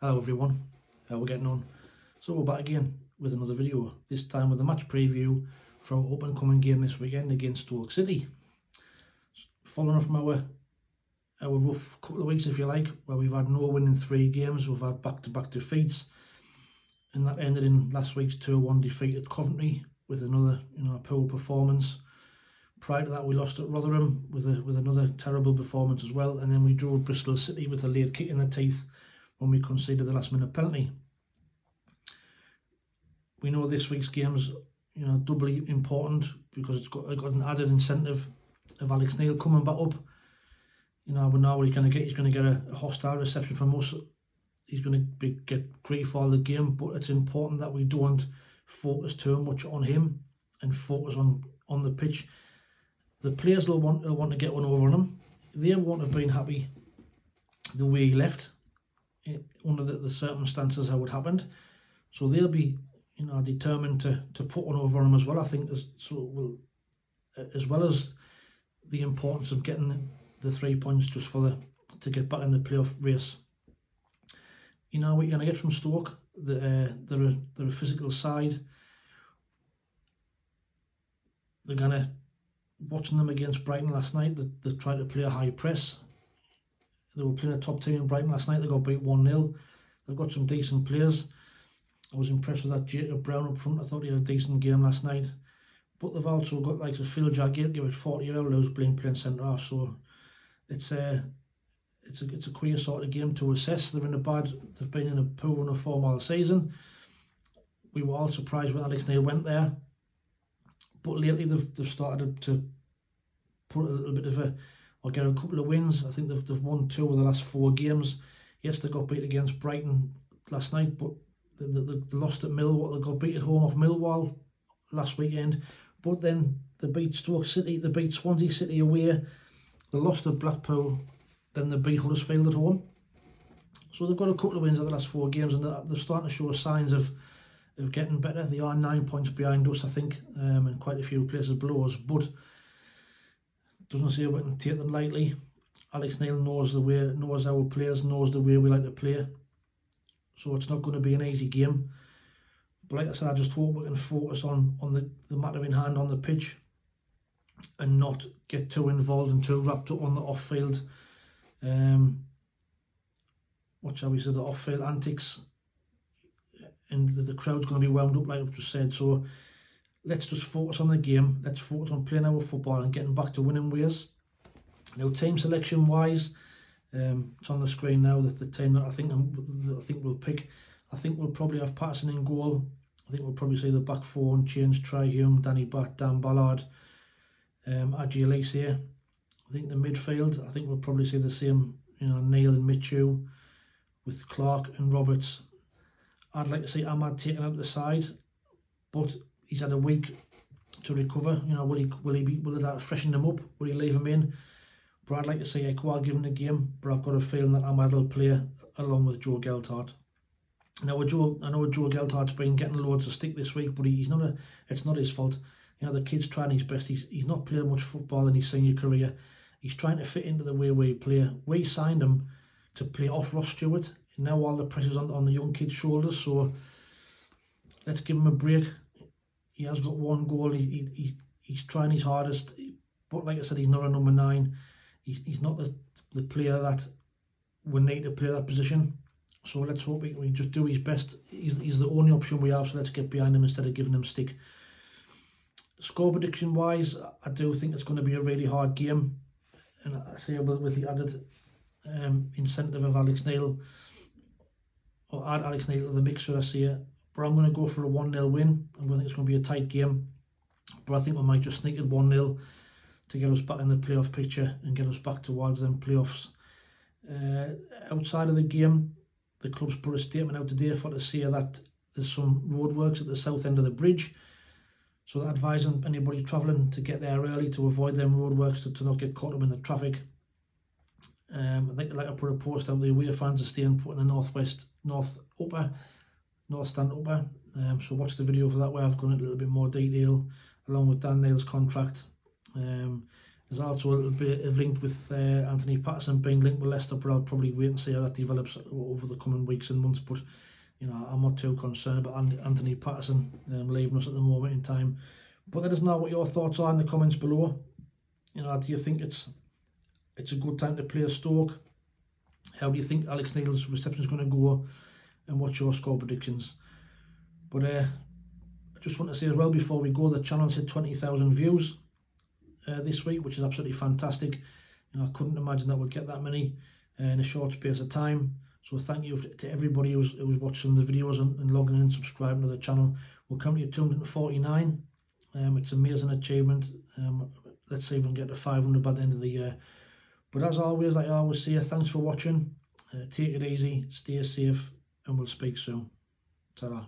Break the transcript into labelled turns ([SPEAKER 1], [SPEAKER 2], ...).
[SPEAKER 1] Hello everyone, how we're getting on? So we're back again with another video, this time with a match preview for our up and coming game this weekend against Stoke City. Following on from our rough couple of weeks, if you like, where we've had no win in 3 games, we've had back-to-back defeats, and that ended in last week's 2-1 defeat at Coventry with another poor performance. Prior to that, we lost at Rotherham with another terrible performance as well, and then we drew Bristol City with a late kick in the teeth when we conceded the last minute penalty. We know this week's game's doubly important because it's got an added incentive of Alex Neil coming back up. We know what he's going to get. He's going to get a hostile reception from us. He's going to get grief all the game, but it's important that we don't focus too much on him and focus on the pitch. The players will want to get one over on him. They won't have been happy the way he left under the circumstances how it happened, so they'll be determined to put one over on him as well. I think as well as the importance of getting the 3 points just to get back in the playoff race. What you're going to get from Stoke, they're a physical side. They're going to, watching them against Brighton last night, they tried to play a high press. They were playing a top team in Brighton last night. They got beat 1-0. They've got some decent players. I was impressed with that Jacob Brown up front. I thought he had a decent game last night. But they've also got like a Phil Jagielka give it 40-year-old who's playing centre half. So it's a queer sort of game to assess. They've been in a poor run of form all season. We were all surprised when Alex Neil went there. But lately they've started to put a little bit of or get a couple of wins. I think they've won 2 of the last 4 games. Yes, they got beat against Brighton last night, but they lost at Millwall. They got beat at home off Millwall last weekend. But then they beat Stoke City, they beat Swansea City away, they lost at Blackpool, then they beat Huddersfield at home. So they've got a couple of wins in the last 4 games, and they're starting to show signs of getting better. They are 9 points behind us, I think, and quite a few places below us, but doesn't say we can take them lightly. Alex Neil knows our players, knows the way we like to play. So it's not going to be an easy game. But like I said, I just hope we can focus on the matter in hand on the pitch and not get too involved and too wrapped up on the off-field, what shall we say, the off-field antics. And the crowd's going to be wound up, like I've just said. So let's just focus on the game. Let's focus on playing our football and getting back to winning ways. Now, team selection wise, it's on the screen now that the team that I think we'll pick. I think we'll probably have Patterson in goal. I think we'll probably see the back 4 and change Trihume, Danny Batt, Dan Ballard, Adji Elise. I think the midfield, I think we'll probably see the same, Neil and Michu with Clark and Roberts. I'd like to see Ahmad taken out the side, but he's had a week to recover. Will it freshen him up? Will he leave him in? But I'd like to see Ekwa given the game, but I've got a feeling that Ahmad will play along with Joe Geltard. Now, I know Joe Geltard's been getting loads of stick this week, but it's not his fault. The kid's trying his best. He's not played much football in his senior career. He's trying to fit into the way we play. We signed him to play off Ross Stewart. Now all the pressure's on the young kid's shoulders, so let's give him a break. He has got 1 goal. He's trying his hardest, but like I said, he's not a number 9. He's not the player that we need to play that position. So let's hope we just do his best. He's the only option we have, so let's get behind him instead of giving him stick. Score prediction wise, I do think it's going to be a really hard game, and I say with the added incentive of Alex Neil, or add Alex Neil to the mix, should I say it. But I'm going to go for a 1-0 win. I'm going to think it's going to be a tight game, but I think we might just sneak it 1-0 to get us back in the playoff picture and get us back towards them playoffs. Outside of the game, the club's put a statement out today to say that there's some roadworks at the south end of the bridge, so they're advising anybody travelling to get there early to avoid them roadworks to not get caught up in the traffic. I think I'd like to put a post out, the away fans are staying put in the north stand upper. So watch the video for that, where I've gone into a little bit more detail along with Dan Neil's contract, and There's also a little bit of linked with Anthony Patterson being linked with Leicester, but I'll probably wait and see how that develops over the coming weeks and months. But you know, I'm not too concerned about Anthony Patterson leaving us at the moment in time. But let us know what your thoughts are in the comments below. You know, do you think it's a good time to play Stoke? How do you think Alex Neil's reception is going to go? And what's your score predictions? But I just want to say as well before we go, the channel's hit 20,000 views this week, which is absolutely fantastic. You know, I couldn't imagine that we'd get that many in a short space of time. So thank you to everybody who's watching the videos and logging in and subscribing to the channel. We're currently at 249. It's an amazing achievement. Let's see if we can get to 500 by the end of the year. But as always, like I always say, thanks for watching. Take it easy, stay safe, and we'll speak soon. Ta-ra.